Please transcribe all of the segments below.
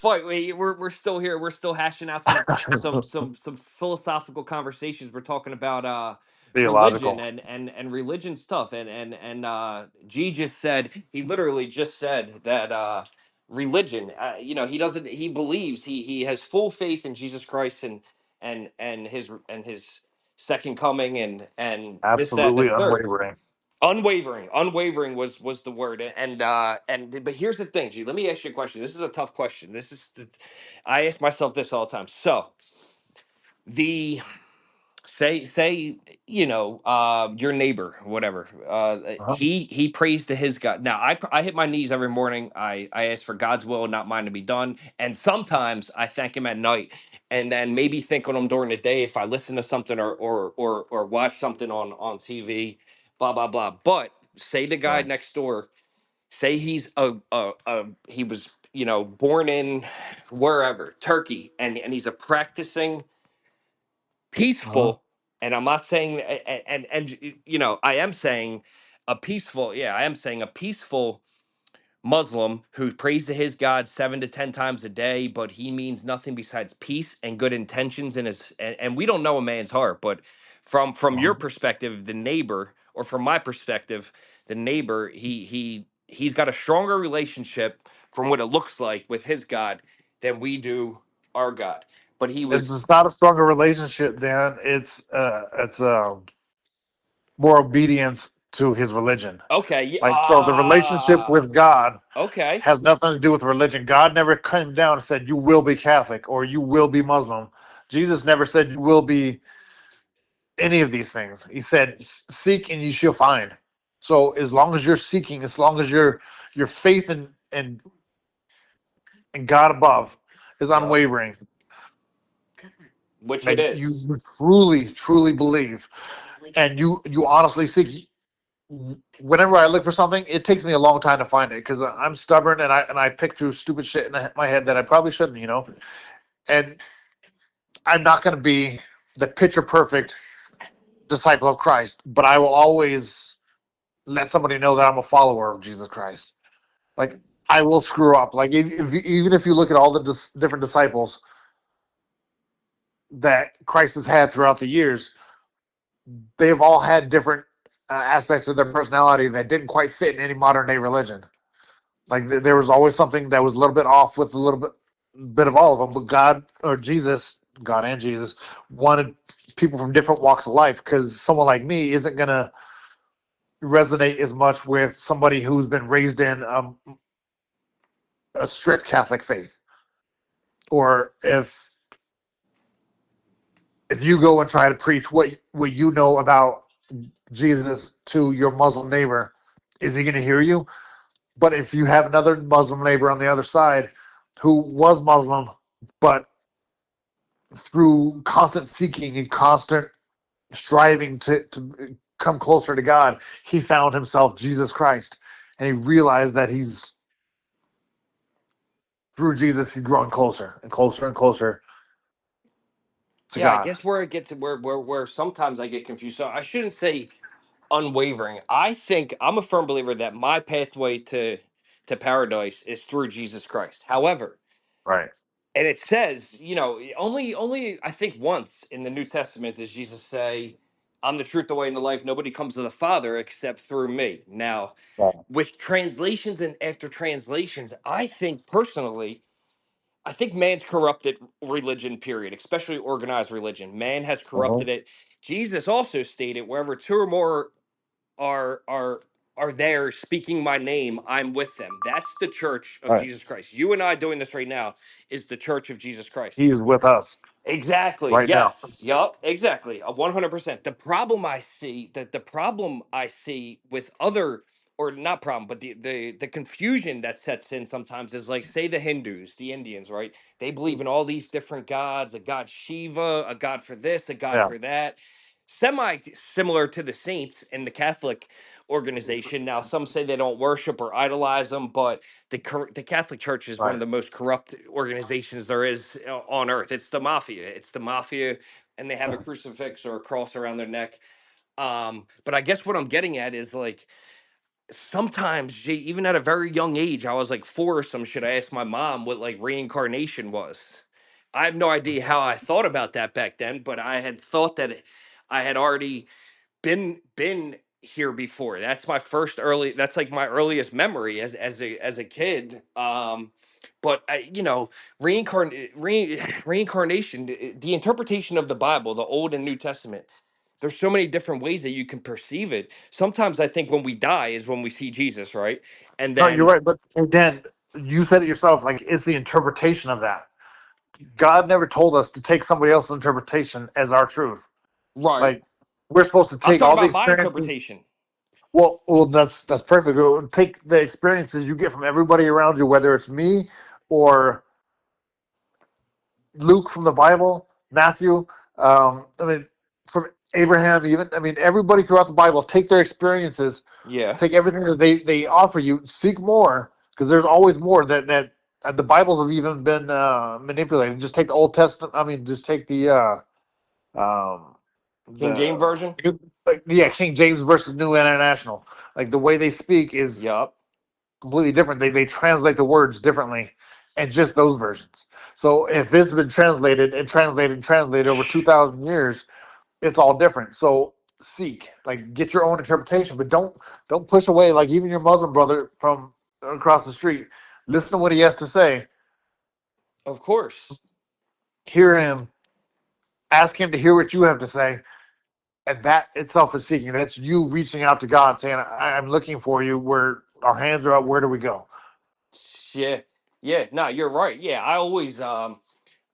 Fine, we're still here. We're still hashing out some philosophical conversations. We're talking about religion Theological. and religion stuff. And G just said, he literally just said that religion. He doesn't. He believes, he has full faith in Jesus Christ and his second coming and this, that, and the Absolutely third. unwavering. Unwavering was the word. And but here's the thing, G, let me ask you a question. This is a tough question. I ask myself this all the time. So the say your neighbor, whatever, Uh-huh. he prays to his God. Now I hit my knees every morning. I ask for God's will, not mine, to be done, and sometimes I thank him at night, and then maybe think on him during the day if I listen to something or watch something on TV, blah blah blah. But say the guy Right. next door, say he's he was born in wherever, Turkey, and he's a practicing Uh-huh. peaceful, and I'm not saying I am saying a peaceful, yeah, I am saying a peaceful Muslim who prays to his God 7 to 10 times a day, but he means nothing besides peace and good intentions in his, and we don't know a man's heart, but from Uh-huh. your perspective, the neighbor, or from my perspective, the neighbor, he's got a stronger relationship from what it looks like with his God than we do our God. But he was It's not a stronger relationship, Dan. It's more obedience to his religion. okay. Yeah, Like, so the relationship with God okay. has nothing to do with religion. God never came down and said you will be Catholic or you will be Muslim. Jesus never said you will be any of these things. He said seek and you shall find. So as long as you're seeking, as long as your faith in God above is Yep. unwavering, Which it and you is. truly believe, and you honestly seek. Whenever I look for something, it takes me a long time to find it because I'm stubborn and I pick through stupid shit in my head that I probably shouldn't. And I'm not going to be the picture perfect disciple of Christ, but I will always let somebody know that I'm a follower of Jesus Christ. Like, I will screw up. Like, even if you look at all the different disciples that Christ has had throughout the years, they've all had different aspects of their personality that didn't quite fit in any modern day religion. Like, there was always something that was a little bit off with a little bit of all of them. But God or Jesus, God and Jesus, wanted people from different walks of life because someone like me isn't gonna resonate as much with somebody who's been raised in a strict Catholic faith, or if you go and try to preach what you know about Jesus to your Muslim neighbor, is he going to hear you? But if you have another Muslim neighbor on the other side who was Muslim, but through constant seeking and constant striving to come closer to God, he found himself Jesus Christ, and he realized that he's through Jesus, he's growing closer and closer and closer to Yeah, I God. guess where it gets where sometimes I get confused. So I shouldn't say unwavering. I think I'm a firm believer that my pathway to paradise is through Jesus Christ. However, Right. and it says, only I think once in the New Testament does Jesus say, "I'm the truth, the way, and the life. Nobody comes to the Father except through me." Now, Right. with translations and after translations, I think personally, I think man's corrupted religion, period, especially organized religion. Man has Uh-huh. corrupted it. Jesus also stated, wherever two or more are are are there speaking my name, I'm with them. That's the church of Right. Jesus Christ. You and I doing this right now is the church of Jesus Christ. He is with us Exactly. right now. Yes. Yup. Exactly. 100%. The problem I see with other, or not problem, but the confusion that sets in sometimes is like, say, the Hindus, the Indians, right? They believe in all these different gods, a god Shiva, a god for this, a god Yeah. for that. Semi similar to the saints in the Catholic organization. Now, some say they don't worship or idolize them, but the Catholic Church is one Right. of the most corrupt organizations there is on earth. It's the mafia. It's the mafia, and they have a crucifix or a cross around their neck. But I guess what I'm getting at is like, sometimes, even at a very young age, I was like 4 or some shit. I asked my mom what like reincarnation was. I have no idea how I thought about that back then, but I had thought that I had already been here before. That's my first early. That's like my earliest memory as a kid. But reincarnation, the interpretation of the Bible, the Old and New Testament. There's so many different ways that you can perceive it. Sometimes I think when we die is when we see Jesus, right? And No, you're then right. But again, you said it yourself. Like it's the interpretation of that. God never told us to take somebody else's interpretation as our truth. right, Like we're supposed to I'm take talking all the about my experiences. interpretation. Well, that's perfect. Take the experiences you get from everybody around you, whether it's me or Luke from the Bible, Matthew. I mean, from Abraham, even. I mean, everybody throughout the Bible. Take their experiences, Yeah. take everything that they offer you. Seek more, because there's always more that the Bibles have even been manipulated. Just take the Old Testament. I mean, just take um, King James the version. like, yeah, King James versus New International. Like the way they speak is Yup. completely different. They translate the words differently, and just those versions. So if it's been translated and translated and translated over 2,000 years, it's all different. So seek, like, get your own interpretation, but don't push away. Like even your Muslim brother from across the street, listen to what he has to say, Of course. hear him, ask him to hear what you have to say, and that itself is seeking. That's you reaching out to God, saying, I'm looking for you. Where our hands are up, where do we go? Yeah. Yeah. No, you're right. Yeah. I always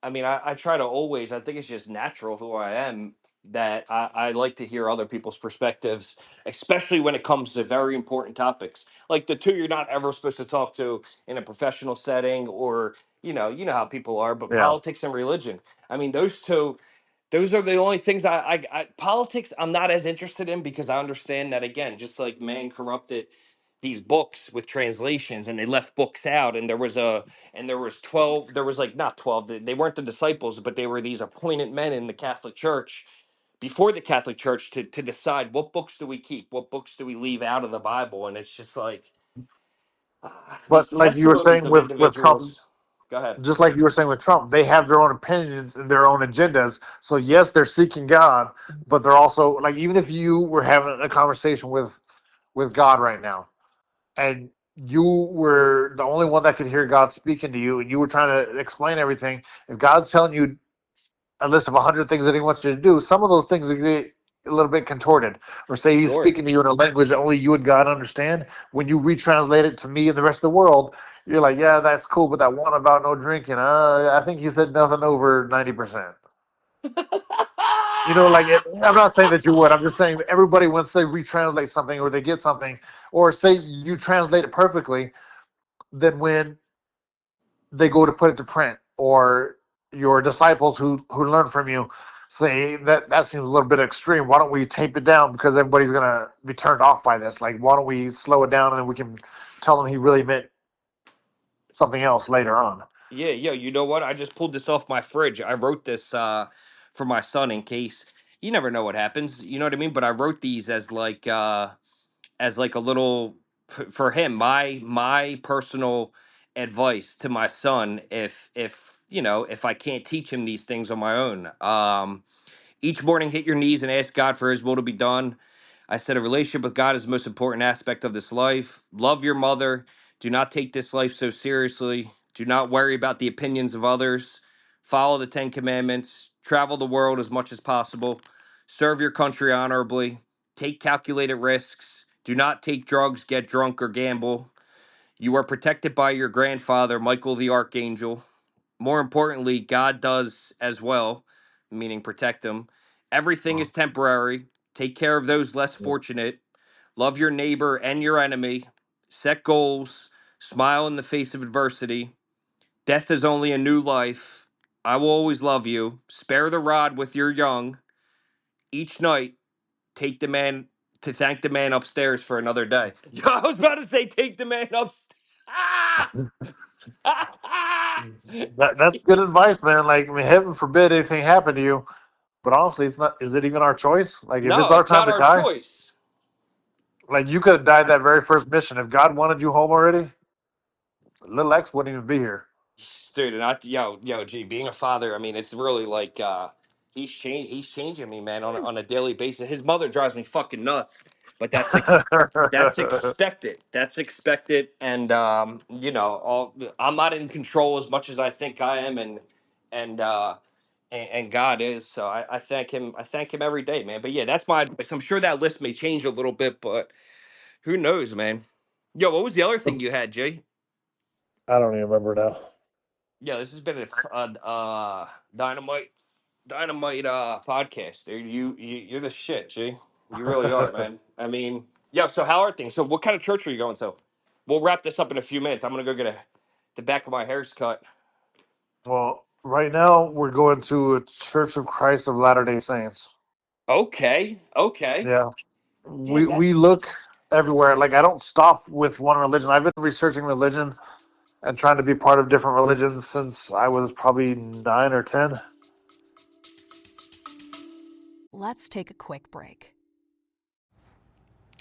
I mean, I try to always, I think it's just natural who I am that I like to hear other people's perspectives, especially when it comes to very important topics. Like the two you're not ever supposed to talk to in a professional setting or, you know how people are, but Yeah. politics and religion. I mean, those two, those are the only things politics I'm not as interested in because I understand that again, just like man corrupted these books with translations and they left books out and there was 12, there was like not 12, they weren't the disciples, but they were these appointed men in the Catholic Church before the Catholic Church to decide what books do we keep, what books do we leave out of the Bible. And it's just like But these like you were testimonies saying of with Trump, individuals. Go ahead. just like you were saying with Trump, they have their own opinions and their own agendas. So yes, they're seeking God, but they're also like even if you were having a conversation with God right now, and you were the only one that could hear God speaking to you, and you were trying to explain everything. If God's telling you a list of 100 things that He wants you to do, some of those things are get a little bit contorted, or say He's Sure. speaking to you in a language that only you and God understand. When you retranslate it to me and the rest of the world, you're like, yeah, that's cool, but that one about no drinking, I think He said nothing over 90%. Like I'm not saying that you would. I'm just saying that everybody once they retranslate something or they get something, or say you translate it perfectly, then when they go to put it to print, or your disciples who learn from you say that seems a little bit extreme. Why don't we tape it down because everybody's gonna be turned off by this? Like, why don't we slow it down and then we can tell them he really meant something else later on? Yeah, yeah. You know what? I just pulled this off my fridge. I wrote this for my son in case you never know what happens. You know what I mean? But I wrote these as like a little for him, my personal advice to my son if if I can't teach him these things on my own. Each morning, hit your knees and ask God for His will to be done. I said a relationship with God is the most important aspect of this life. Love your mother. Do not take this life so seriously. Do not worry about the opinions of others. Follow the Ten Commandments. Travel the world as much as possible. Serve your country honorably. Take calculated risks. Do not take drugs, get drunk, or gamble. You are protected by your grandfather, Michael the Archangel. More importantly, God does as well, meaning protect them. Everything is temporary. Take care of those less fortunate. Love your neighbor and your enemy. Set goals. Smile in the face of adversity. Death is only a new life. I will always love you. Spare the rod with your young. Each night, take the man to thank the man upstairs for another day. I was about to say, take the man upstairs. That's good advice, man. Like, I mean, heaven forbid anything happen to you. But honestly, it's not. Is it even our choice? Like, if it's No, our it's time not to our die, choice. Like you could have died that very first mission if God wanted you home already. Little X wouldn't even be here. Dude, and gee, being a father, I mean, it's really like he's changing me, man, on a daily basis. His mother drives me fucking nuts, but that's expected. That's expected, and I'm not in control as much as I think I am, and uh, and God is. So I thank him. I thank him every day, man. But yeah, that's my advice. I'm sure that list may change a little bit, but who knows, man? Yo, what was the other thing you had, Jay? I don't even remember now. Yeah, this has been dynamite podcast, dude. You're the shit, G. You really are, man. I mean, yeah. So how are things? So what kind of church are you going to? We'll wrap this up in a few minutes. I'm gonna go get the back of my hair's cut. Well, right now we're going to a Church of Christ of Latter Day Saints. Okay, okay. Yeah, Damn, we look everywhere. Like I don't stop with one religion. I've been researching religion and trying to be part of different religions since I was probably 9 or 10. Let's take a quick break.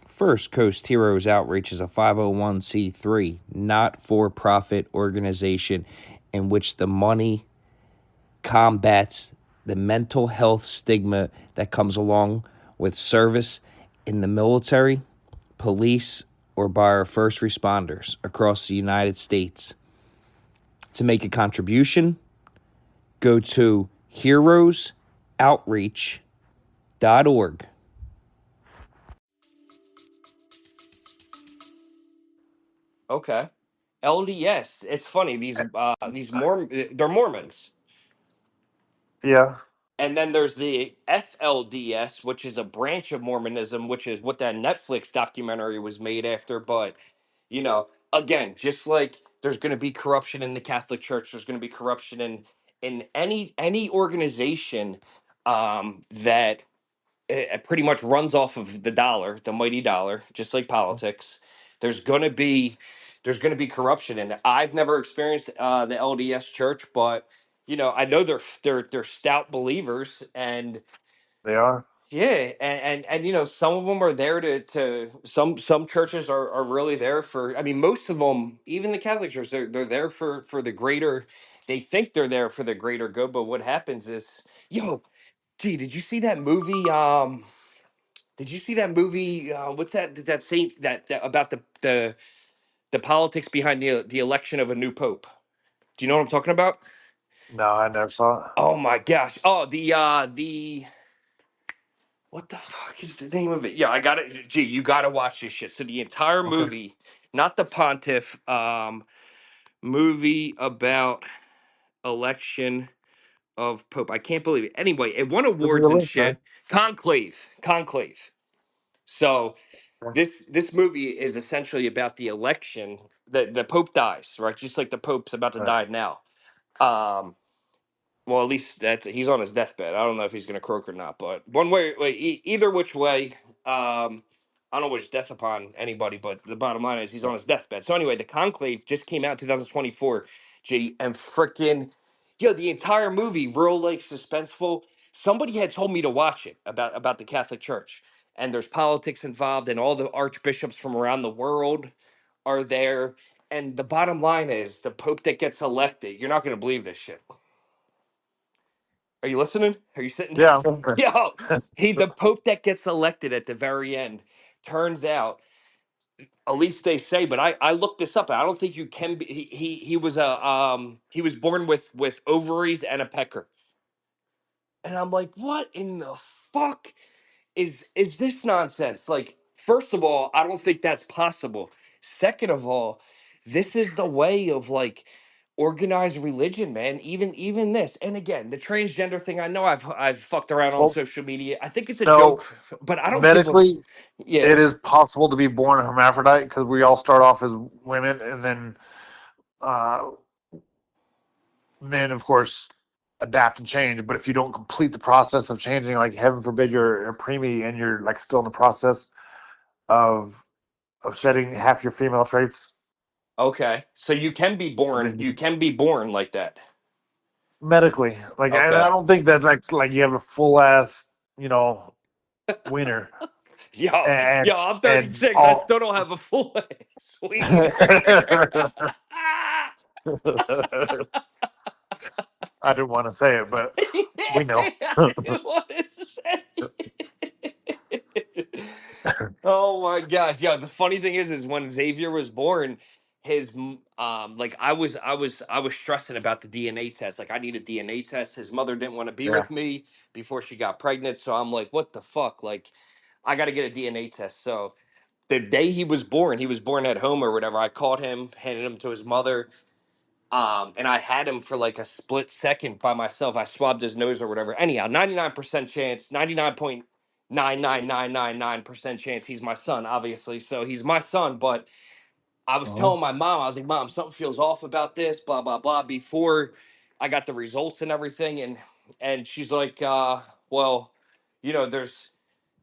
First Coast Heroes Outreach is a 501c3, not for profit organization in which the money combats the mental health stigma that comes along with service in the military, police, or by our first responders across the United States. To make a contribution, go to heroesoutreach.org. okay. LDS. It's funny. These they're Mormons. Yeah, And then there's the FLDS, which is a branch of Mormonism, which is what that Netflix documentary was made after. But, again, just like there's going to be corruption in the Catholic Church, there's going to be corruption in any organization that pretty much runs off of the dollar, the mighty dollar, just like politics. There's going to be there's going to be corruption in it. I've never experienced the LDS Church, but I know they're stout believers, and they are. yeah, and some of them are there to some churches are really there for. I mean, most of them, even the Catholic Church, they're there for the greater. They think they're there for the greater good, but what happens is, gee, did you see that movie? Did you see that movie? What's that saint that about the politics behind the election of a new pope? Do you know what I'm talking about? No, I never saw it. Oh my gosh! Oh, the what the fuck is the name of it? Yeah, I got it. Gee, you got to watch this shit. So the entire Okay. movie, not the pontiff, movie about election of pope. I can't believe it. Anyway, it won Give me a awards and link, man. shit. Conclave. So this movie is essentially about the election. The Pope dies, right? Just like the Pope's about to Right. die now. Um, well, at least he's on his deathbed. I don't know if he's going to croak or not, but one way, either which way, I don't wish death upon anybody. But the bottom line is he's on his deathbed. So anyway, the Conclave just came out in 2024. G and freaking the entire movie, real like suspenseful. Somebody had told me to watch it about the Catholic Church, and there's politics involved, and all the archbishops from around the world are there. And the bottom line is the Pope that gets elected. You're not going to believe this shit. Are you listening? Are you sitting down? Yeah, I'm listening. Yo, the Pope that gets elected at the very end turns out, at least they say, but I looked this up. I don't think you can be. He was born with ovaries and a pecker, and I'm like, what in the fuck is this nonsense? Like, first of all, I don't think that's possible. Second of all, this is the way of like organized religion, man. Even this, and again, the transgender thing. I know I've fucked around on Well, social media. I think it's a no, joke, but I don't give a medically, yeah. it is possible to be born a hermaphrodite because we all start off as women and then uh, men, of course, adapt and change. But if you don't complete the process of changing, like heaven forbid you're a preemie and you're like still in the process of shedding half your female traits, Okay, so you can be born. then You can be born like that. medically, like, and Okay. I don't think that like you have a full ass, you know, wiener. Yo, and yo, I'm and 36. I all. still don't have a full weed eater. I didn't want to say it, but we know. I didn't want to say it. Oh my gosh. Yeah, the funny thing is when Xavier was born, like I was stressing about the DNA test. Like I need a DNA test. His mother didn't want to be Yeah. with me before she got pregnant. So I'm like, what the fuck? Like, I gotta get a DNA test. So the day he was born at home or whatever. I called him, handed him to his mother. And I had him for like a split second by myself. I swabbed his nose or whatever. Anyhow, 99% chance, 99.99999% chance he's my son, obviously. So he's my son. But I was Uh-huh. telling my mom, I was like, Mom, something feels off about this, blah, blah, blah, before I got the results and everything. And she's like, well, there's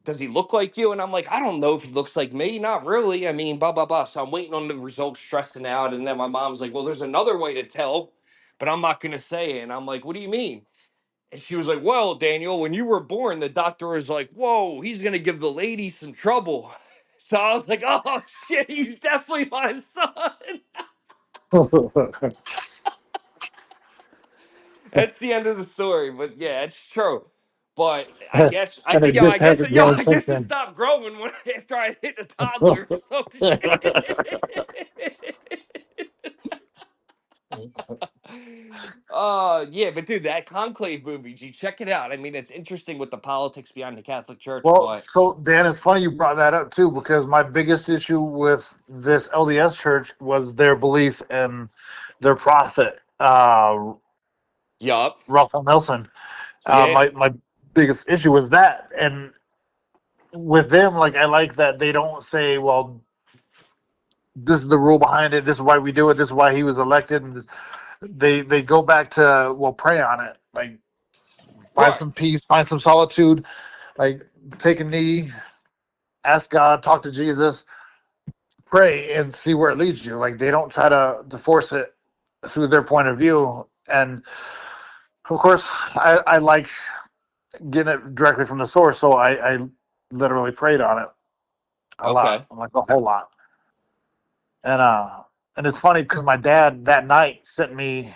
does he look like you? And I'm like, I don't know if he looks like me. Not really. I mean, blah, blah, blah. So I'm waiting on the results, stressing out. And then my mom's like, well, there's another way to tell, but I'm not going to say it. And I'm like, what do you mean? And she was like, well, Daniel, when you were born, the doctor was like, whoa, he's going to give the lady some trouble. So I was like, oh, shit, he's definitely my son. That's the end of the story. But yeah, it's true. But I guess And it I just guess hasn't grown I since guess it then. stopped growing when after I hit a toddler or some shit. Yeah, but dude, that Conclave movie, G, check it out. I mean, it's interesting with the politics behind the Catholic Church, Well, but so Dan, it's funny you brought that up too, because my biggest issue with this LDS church was their belief in their prophet, yup, Russell Nelson. yeah, My biggest issue was that, and with them, like I like that they don't say, "Well, this is the rule behind it. This is why we do it. This is why he was elected." And this, they go back to, well, pray on it, like find right, some peace, find some solitude, like take a knee, ask God, talk to Jesus, pray, and see where it leads you. Like they don't try to force it through their point of view. And of course, I like getting it directly from the source, so I literally prayed on it a lot, okay, like a whole lot. And and it's funny because my dad that night sent me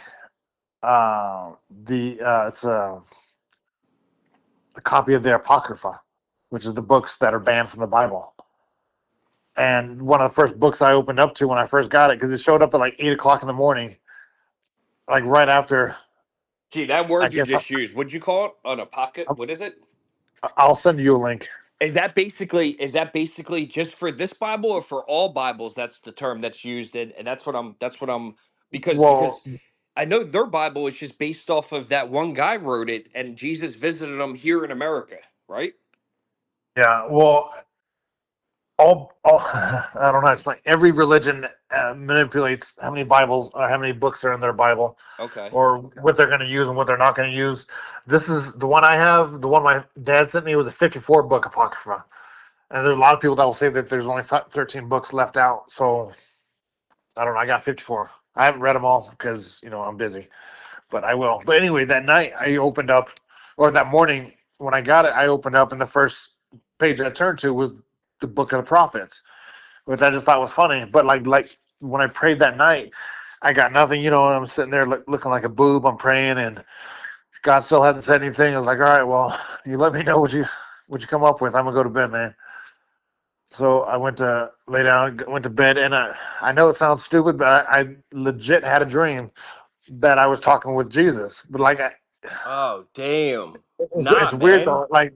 the it's a copy of the Apocrypha, which is the books that are banned from the Bible. And one of the first books I opened up to when I first got it, because it showed up at like 8 o'clock in the morning, like right after. gee, that I word you guess just used, what'd you call it? An pocket? What is it? I'll send you a link. Is that basically just for this Bible or for all Bibles? That's the term that's used, and that's what I'm because Well, I know their Bible is just based off of that one guy wrote it, and Jesus visited them here in America, right? yeah, well, all I don't know. It's like every religion manipulates how many Bibles or how many books are in their Bible, Okay. or what they're going to use and what they're not going to use. This is the one I have. The one my dad sent me was a 54 book Apocrypha. And there's a lot of people that will say that there's only 13 books left out. So I don't know. I got 54. I haven't read them all because, I'm busy, but I will. But anyway, that night I opened up, or that morning when I got it, I opened up, and the first page I turned to was the book of the prophets, which I just thought was funny. But like when I prayed that night, I got nothing. I'm sitting there looking like a boob. I'm praying, and God still hadn't said anything. I was like, all right, well, you let me know what you come up with. I'm gonna go to bed, man. So I went to lay down, went to bed, and I know it sounds stupid, but I legit had a dream that I was talking with Jesus. But Oh, damn. it's Nah, weird man. though, because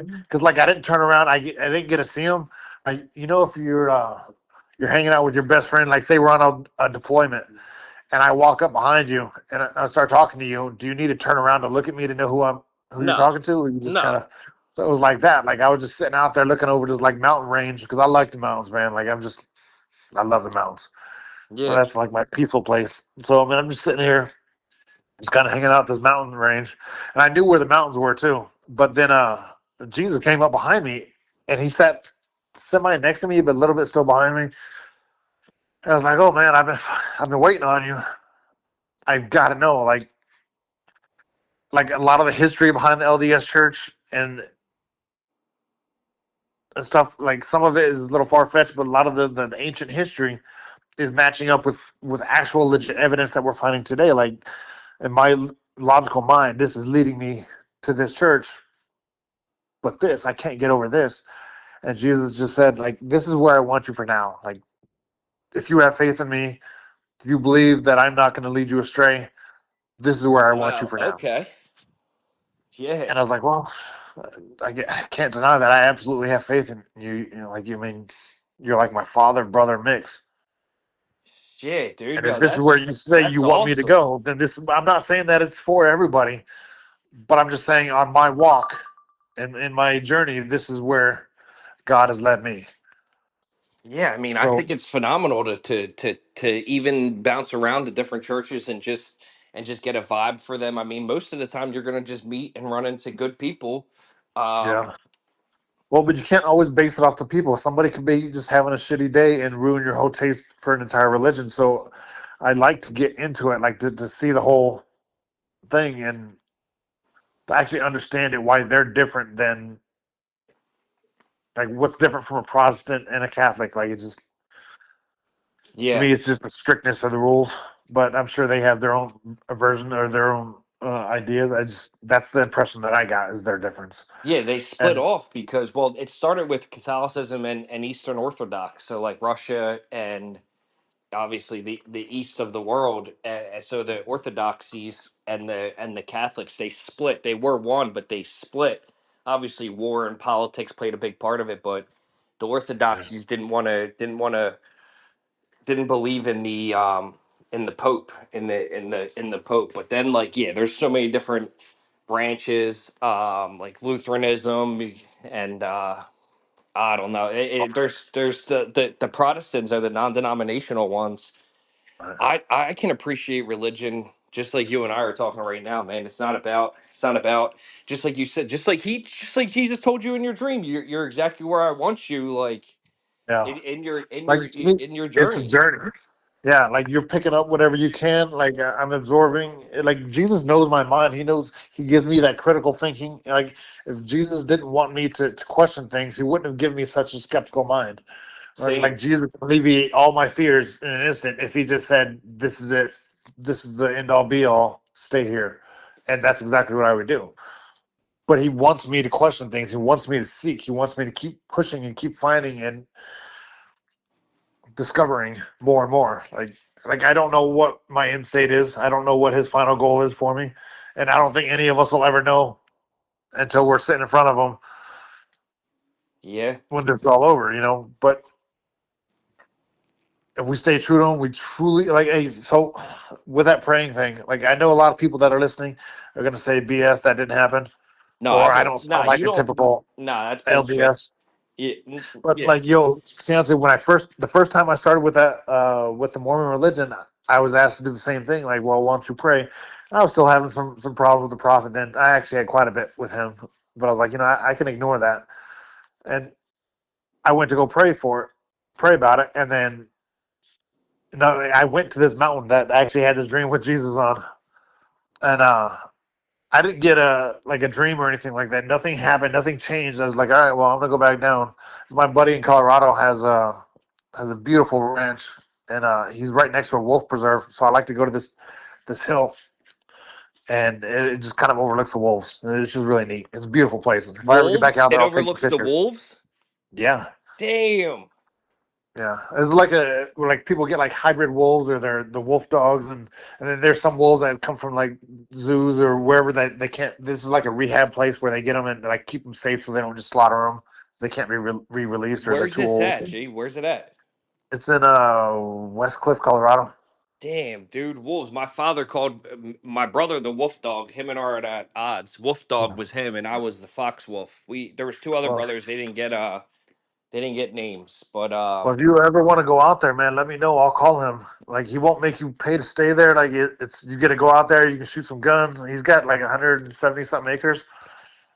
I didn't turn around, I didn't get to see him. If you're hanging out with your best friend, like say we're on a deployment, and I walk up behind you and I start talking to you, do you need to turn around to look at me to know who you're No, talking to, or you just kind no. of? So it was like that. Like I was just sitting out there looking over this like mountain range because I like the mountains, man. I love the mountains. Well, Yeah. that's like my peaceful place. So I mean, I'm just sitting here, just kind of hanging out this mountain range, and I knew where the mountains were too. But then Jesus came up behind me, and he sat semi next to me, but a little bit still behind me. And I was like, "Oh man, I've been waiting on you. I've got to know like a lot of the history behind the LDS Church, and and stuff. Like some of it is a little far fetched, but a lot of the ancient history is matching up with actual legit evidence that we're finding today. Like in my logical mind, this is leading me to this church, but this I can't get over this. And Jesus just said, like, this is where I want you for now. Like, if you have faith in me, if you believe that I'm not going to lead you astray, this is where I want you Wow. for now. Okay. Yeah. And I was like, well, I can't deny that I absolutely have faith in you. You know, like you mean you're like my father brother mix. Yeah, dude. And if No, this is where you say that's you want me to awesome. go, then this. I'm not saying that it's for everybody, but I'm just saying on my walk and in my journey, this is where God has led me. Yeah, I mean, I So think it's phenomenal to even bounce around to different churches and just get a vibe for them. I mean, most of the time you're gonna just meet and run into good people. yeah. Well, but you can't always base it off the people. Somebody could be just having a shitty day and ruin your whole taste for an entire religion. So I like to get into it, like to see the whole thing and to actually understand it, why they're different than like what's different from a Protestant and a Catholic. Like it's just to Yeah, me, it's just the strictness of the rules. But I'm sure they have their own version or their own ideas. I just that's the impression that I got is their difference. yeah, they split And off because well, it started with Catholicism and Eastern Orthodox, so like Russia and obviously the east of the world. So the Orthodoxies and the Catholics they split. They were one, but they split. Obviously, war and politics played a big part of it, but the Orthodoxies didn't believe in the Pope in the Pope. But then like yeah, there's so many different branches, like Lutheranism and I don't know. There's the Protestants are the non-denominational ones. I can appreciate religion just like you and I are talking right now, man. It's not about just like you said, just like Jesus told you in your dream. You're exactly where I want you, like yeah, like to me, in your it's a journey. journey. Yeah, like you're picking up whatever you can. Like I'm absorbing. Like Jesus knows my mind. He knows. He gives me that critical thinking. Like if Jesus didn't want me to question things, he wouldn't have given me such a skeptical mind. Like Same. Jesus would alleviate all my fears in an instant if he just said, "This is it. This is the end all be all. Stay here," and that's exactly what I would do. But he wants me to question things. He wants me to seek. He wants me to keep pushing and keep finding and discovering more and more. Like I don't know what my end state is. I don't know what his final goal is for me, and I don't think any of us will ever know until we're sitting in front of him Yeah. when it's all over. You know, but if we stay true to him, we truly like. Hey, so with that praying thing, like I know a lot of people that are listening are gonna say BS that didn't happen, No, I or I don't. don't Nah, sound you like a don't. typical Nah, that's bullshit. LDS. Yeah. But Yeah. like yo, seriously, when the first time I started with that with the Mormon religion, I was asked to do the same thing. Like, well, why don't you pray? And I was still having some problems with the prophet. Then I actually had quite a bit with him, but I was like, I can ignore that. And I went to go pray about it, and then no, I went to this mountain that I actually had this dream with Jesus on, and I didn't get a dream or anything like that. Nothing happened. Nothing changed. I was like, all right, well, I'm gonna go back down. My buddy in Colorado has a beautiful ranch, and he's right next to a wolf preserve. So I like to go to this hill, and it just kind of overlooks the wolves. And it's just really neat. It's a beautiful place. If I ever get back Wolves. out It there, I'll take some overlooks the pictures. wolves. Yeah, Damn. yeah. It's like a where like people get like hybrid wolves or they're the wolf dogs, and then there's some wolves that come from like zoos or wherever that they can't. This is like a rehab place where they get them and like keep them safe so they don't just slaughter them. They can't be re-released or they're Where's too this old. at? G. Where's it at? It's in West Cliff, Colorado. Damn, dude, wolves. My father called my brother the wolf dog. Him and I are at odds. Wolf dog was him, and I was the fox wolf. We there was two other Well, brothers. They didn't get names, but well, if you ever want to go out there, man, let me know. I'll call him. Like he won't make you pay to stay there. Like it's you get to go out there. You can shoot some guns. And he's got like 170 something acres,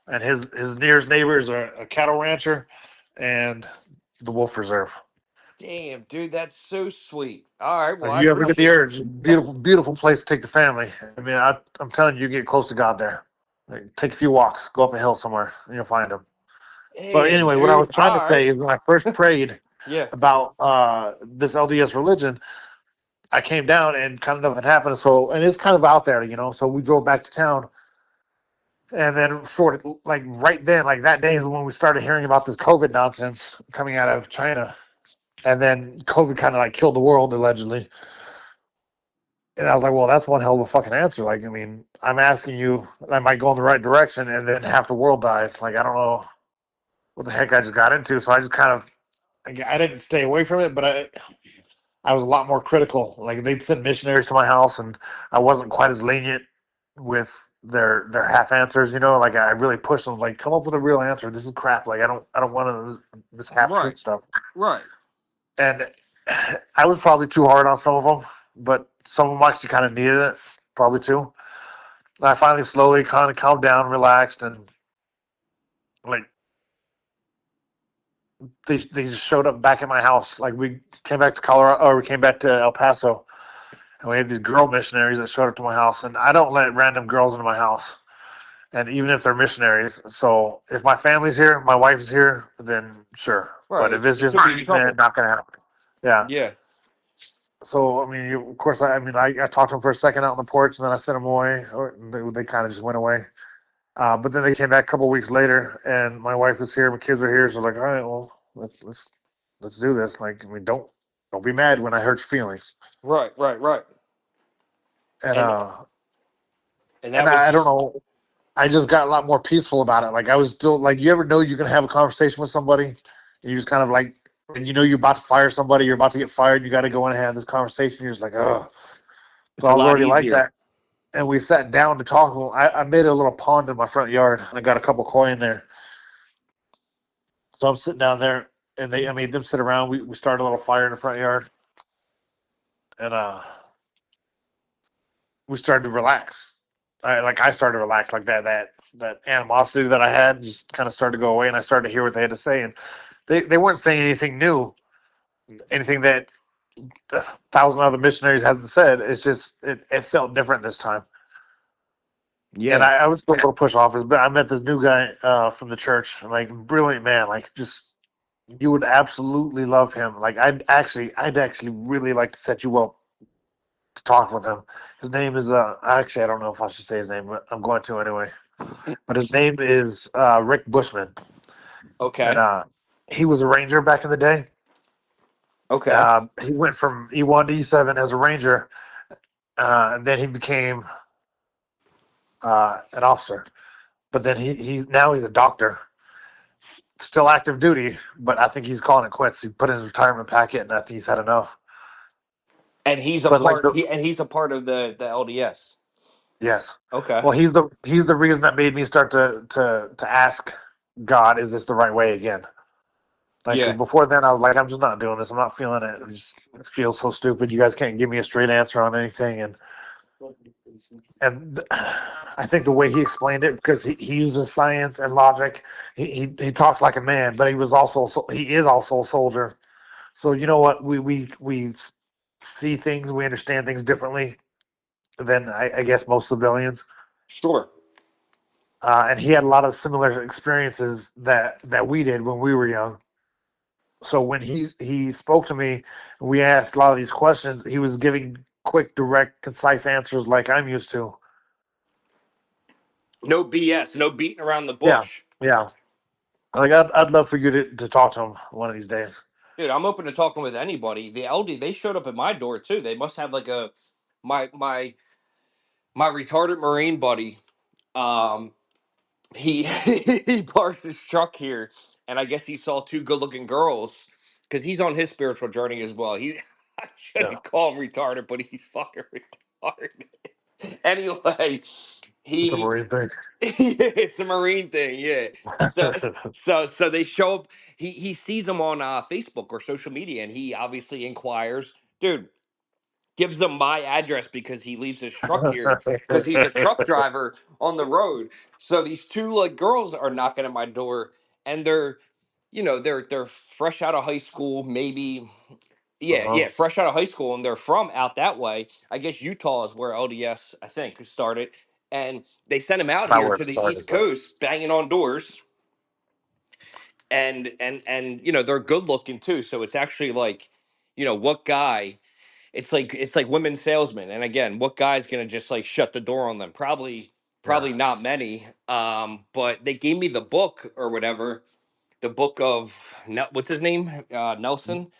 and his nearest neighbors are a cattle rancher, and the wolf preserve. damn, dude, that's so sweet. All right, well, If I you ever get the appreciate. urge, beautiful place to take the family. I mean, I'm telling you, you get close to God there. Like, take a few walks, go up a hill somewhere, and you'll find him. But Damn, anyway, what I dude. was trying to All say right. is when I first prayed Yeah. about this LDS religion, I came down and kind of nothing happened. So, and it's kind of out there, you know. So we drove back to town, and then sort of like right then, like that day is when we started hearing about this COVID nonsense coming out of China, and then COVID kind of like killed the world allegedly. And I was like, well, that's one hell of a fucking answer. Like, I mean, I'm asking you, I might go in the right direction, and then half the world dies. Like, I don't know what the heck I just got into. So I just kind of, I didn't stay away from it, but I was a lot more critical. Like they'd send missionaries to my house, and I wasn't quite as lenient with their half answers. You know, like I really pushed them. Like, come up with a real answer. This is crap. Like I don't want this half Right. truth stuff. Right. And I was probably too hard on some of them, but some of them actually kind of needed it, probably too. And I finally slowly kind of calmed down, relaxed, and like they just showed up back at my house. Like we came back to Colorado, or we came back to El Paso, and we had these girl missionaries that showed up to my house. And I don't let random girls into my house, and even if they're missionaries. So if my family's here, my wife is here, then sure. Right. But if it's It just could be me, then trouble. not gonna happen. Yeah. Yeah. So I mean, of course, I mean, I talked to them for a second out on the porch, and then I sent them away, or they kind of just went away. But then they came back a couple weeks later, and my wife is here, my kids are here, so like, all right, well, let's do this. Like, I mean, don't be mad when I hurt your feelings. Right. Right. Right. And And and that I don't was know, I just got a lot more peaceful about it. Like I was still like, you ever know you're gonna have a conversation with somebody, and you just kind of like, and you know you're about to fire somebody, you're about to get fired, you got to go in and have this conversation. You're just like, oh. So it's I a was lot already like easier. that. And we sat down to talk. I made a little pond in my front yard, and I got a couple koi in there. So I'm sitting down there, and I made them sit around. We started a little fire in the front yard, and we started to relax. I started to relax, like that animosity that I had just kind of started to go away, and I started to hear what they had to say, and they weren't saying anything new, anything that a thousand other missionaries hasn't said. It's just it felt different this time. And Yeah. I was still a little push off this, but I met this new guy from the church, like brilliant man, like just you would absolutely love him. Like I'd actually really like to set you up to talk with him. His name is actually I don't know if I should say his name, but I'm going to anyway. But his name is Rick Bushman, and Okay. he was a ranger back in the day. Okay. He went from E1 to E7 as a ranger, and then he became an officer. But then he's now he's a doctor, still active duty. But I think he's calling it quits. He put in his retirement packet, and I think he's had enough. And he's a But like part. the He's a part of the LDS. yes. Okay. Well, he's the reason that made me start to ask God, is this the right way again? Like, 'cause Yeah. before then, I was like, I'm just not doing this. I'm not feeling it. It feels so stupid. You guys can't give me a straight answer on anything. I think the way he explained it, because he uses science and logic, he talks like a man, but he is also a soldier. So you know what? We see things, we understand things differently than I guess most civilians. Sure. And he had a lot of similar experiences that we did when we were young. So when he spoke to me, we asked a lot of these questions. He was giving quick, direct, concise answers like I'm used to. No BS. No beating around the Yeah, bush. yeah. Like I'd love for you to talk to him one of these days. Dude, I'm open to talking with anybody. The LD, they showed up at my door too. They must have like a my my retarded Marine buddy. Um, he he parks his truck here, and I guess he saw two good-looking girls because he's on his spiritual journey as well. He I Yeah, shouldn't call him retarded, but he's fucking retarded. Anyway, it's a he Marine thing. it's a Marine thing, yeah. So they show up. He sees them on Facebook or social media, and he obviously inquires, dude. Gives them my address because he leaves his truck here because he's a truck driver on the road. So these two like girls are knocking at my door, and they're, they're fresh out of high school, maybe. Yeah, Uh-huh. yeah, fresh out of high school, and they're from out that way. I guess Utah is where LDS, I think, started. And they sent him out Not here where to it the East started, but Coast, banging on doors. and they're good looking too. So it's actually like, what guy? It's like women salesmen. And again, what guy's gonna just like shut the door on them? Probably Yeah. not many. But they gave me the book or whatever, the book of what's his name? Nelson.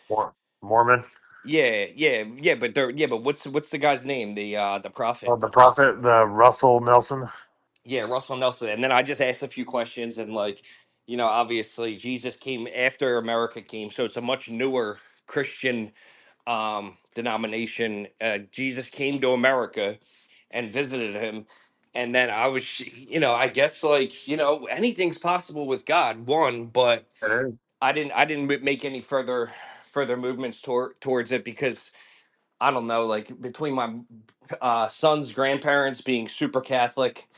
Mormon. Yeah. But what's the guy's name? The prophet. The prophet, the Russell Nelson. Yeah, Russell Nelson. And then I just asked a few questions, and like, obviously Jesus came after America came, so it's a much newer Christian denomination. Jesus came to America and visited him, and then I was, I guess like, anything's possible with God. One, but It is. I didn't make any further movements towards it because I don't know, like between my son's grandparents being super Catholic,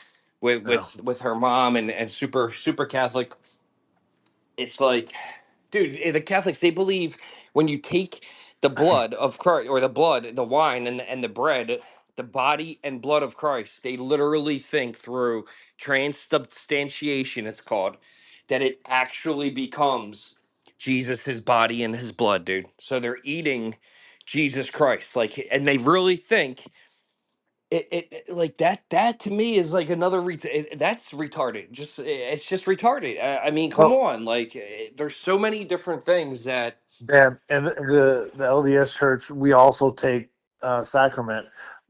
with Yeah. with her mom and super Catholic, it's like, dude, the Catholics, they believe when you take the blood of Christ, or the blood, the wine, and the bread, the body and blood of Christ, they literally think through transubstantiation, it's called, that it actually becomes Jesus' body and his blood, dude. So they're eating Jesus Christ, like, and they really think like that to me is like another that's retarded. It's just retarded. I mean, come Well, on, like, there's so many different things that. Dan, and the LDS Church, we also take sacrament,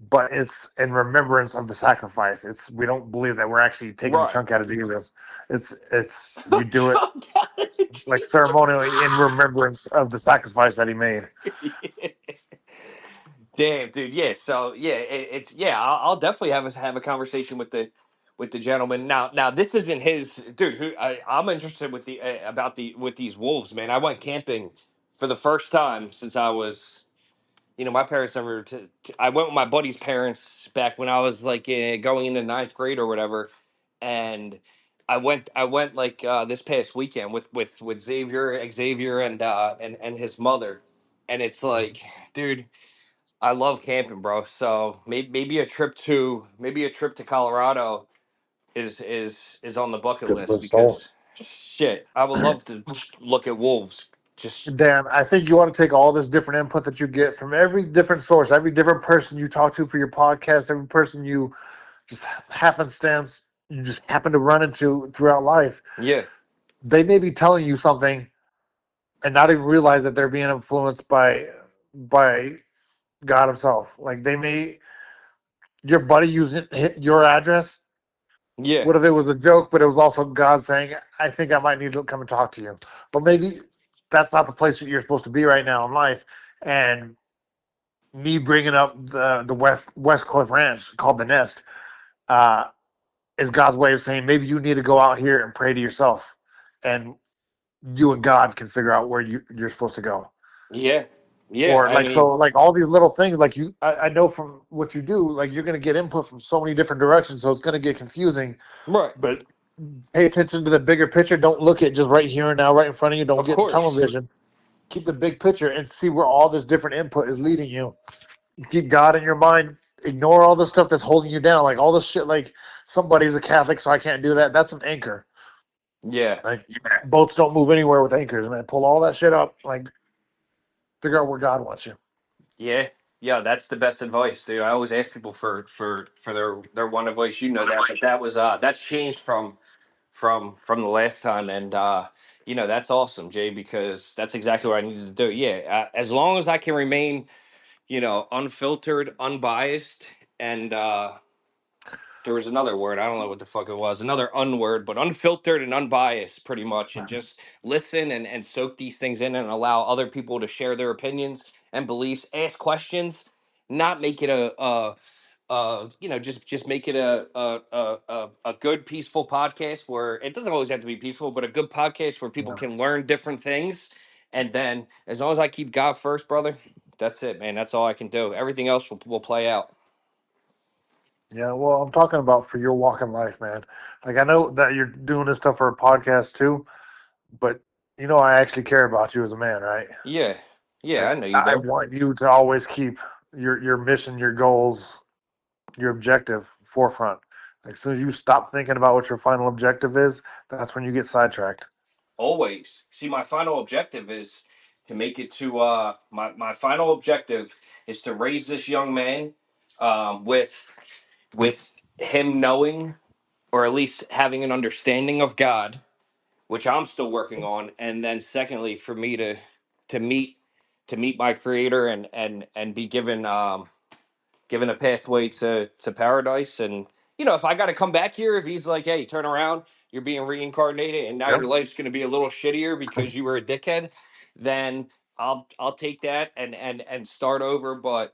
but it's in remembrance of the sacrifice. It's We don't believe that we're actually taking a Right. chunk out of Jesus. It's you do it Oh, God. like ceremonially in remembrance of the sacrifice that he made. Damn, dude. Yeah. So yeah, it's yeah. I'll definitely have a conversation with the gentleman. Now this isn't his dude. I'm interested with the about the with these wolves, man. I went camping for the first time since I was. My parents never. I went with my buddy's parents back when I was like going into ninth grade or whatever, and I went like this past weekend with Xavier and his mother, and it's like, dude, I love camping, bro. So maybe a trip to Colorado is on the bucket Good for list the soul. because shit, I would love to look at wolves. Just Dan, I think you want to take all this different input that you get from every different source, every different person you talk to for your podcast, every person you just happenstance, you just happen to run into throughout life. yeah, They may be telling you something and not even realize that they're being influenced by God Himself. Like they may, your buddy using hit your address. yeah, What if it was a joke, but it was also God saying, "I think I might need to come and talk to you." But maybe that's not the place that you're supposed to be right now in life. And me bringing up the West Cliff Ranch called the Nest uh, is God's way of saying maybe you need to go out here and pray to yourself, and you and God can figure out where you're supposed to go. yeah, yeah. Or I like mean, so, like all these little things, like I know from what you do, like you're gonna get input from so many different directions, so it's gonna get confusing. right. But pay attention to the bigger picture. Don't look at just right here and now, right in front of you. Don't Of get tunnel course. vision. Keep the big picture and see where all this different input is leading you. Keep God in your mind. Ignore all the stuff that's holding you down, like all this shit. Like somebody's a Catholic, so I can't do that. That's an anchor. Yeah, Like boats don't move anywhere with anchors, man. Pull all that shit up. Like figure out where God wants you. yeah, yeah. That's the best advice, dude. I always ask people for their one advice. You know that, but that's changed from the last time, and that's awesome, Jay, because that's exactly what I needed to do. Yeah, as long as I can remain, unfiltered, unbiased, and there was another word. I don't know what the fuck it was. Another unword, but unfiltered and unbiased, pretty much, and just listen and soak these things in and allow other people to share their opinions and beliefs, ask questions, not make it just make it a good peaceful podcast where it doesn't always have to be peaceful, but a good podcast where people Yeah. can learn different things. And then as long as I keep God first, brother, that's it, man. That's all I can do. Everything else will play out. Yeah, well, I'm talking about for your walk in life, man. Like I know that you're doing this stuff for a podcast too, but I actually care about you as a man, right? Yeah. Yeah, I Like know you, I bro. want you to always keep your mission, your goals, your objective forefront. Like as soon as you stop thinking about what your final objective is, that's when you get sidetracked. Always. See, my final objective is to make it to my final objective is to raise this young man with him knowing, or at least having an understanding of God, which I'm still working on, and then secondly, for me to meet my creator and be given a pathway to paradise. And if I got to come back here, if he's like, hey, turn around, you're being reincarnated and now Yep. your life's going to be a little shittier because you were a dickhead, then I'll take that and start over. But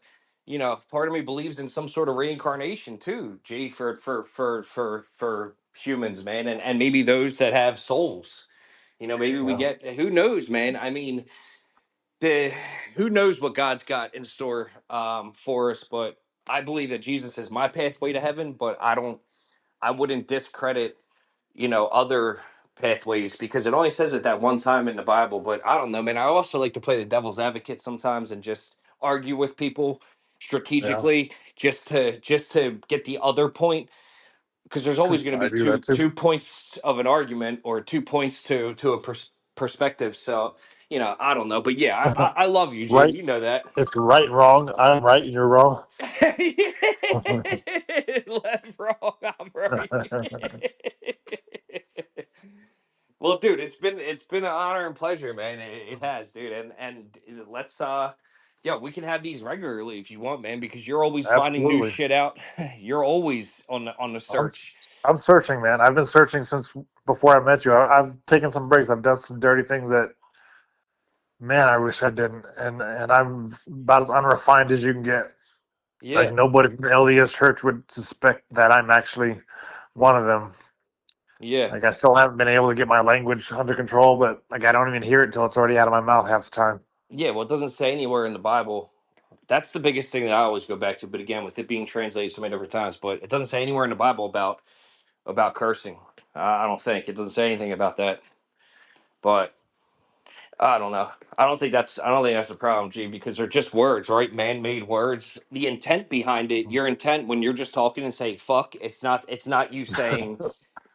part of me believes in some sort of reincarnation too, G, for humans, man, and maybe those that have souls. Maybe we Yeah. get, who knows, man. I mean, the who knows what God's got in store for us, but I believe that Jesus is my pathway to heaven. But I wouldn't discredit other pathways, because it only says it that one time in the Bible. But I don't know, man. I also like to play the devil's advocate sometimes and just argue with people Yeah. strategically, just to get the other point, because there's always going to I be do two that too. two points of an argument, or 2 points to a perspective. So I don't know, but yeah, I love you, G. Right. You know that. It's right and wrong. I'm right and you're wrong. Left, wrong, I'm right. Well, dude, it's been an honor and pleasure, man. It has, dude, and let's yeah, we can have these regularly if you want, man, because you're always finding new Absolutely. shit out. You're always on the I'm search. I'm searching, man. I've been searching since before I met you. I've taken some breaks. I've done some dirty things that, man, I wish I didn't. And I'm about as unrefined as you can get. Like Yeah, nobody from the LDS church would suspect that I'm actually one of them. yeah, Like I still haven't been able to get my language under control, but like I don't even hear it until it's already out of my mouth half the time. yeah. Well, it doesn't say anywhere in the Bible. That's the biggest thing that I always go back to. But again, with it being translated so many different times, but it doesn't say anywhere in the Bible about cursing. I don't think it doesn't say anything about that. But I don't know. I don't think that's the problem, G, because they're just words, right? Man-made words. The intent behind it, your intent when you're just talking and say fuck, it's not you saying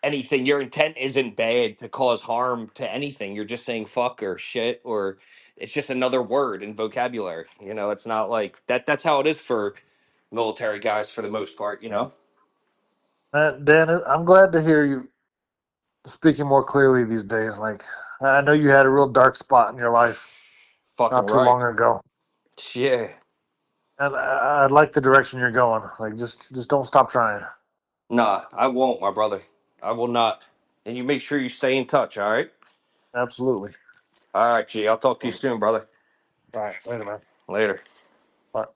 anything. Your intent isn't bad to cause harm to anything. You're just saying fuck or shit, or it's just another word in vocabulary. It's not like that. That's how it is for military guys for the most part. Dan, I'm glad to hear you speaking more clearly these days. Like I know you had a real dark spot in your life Fucking not too right. long ago, Yeah. and I like the direction you're going. Like just don't stop trying. Nah, I won't, my brother. I will not. And you make sure you stay in touch, all right? Absolutely. All right, G. I'll talk to you All soon, brother. right, later, man. Later. Bye.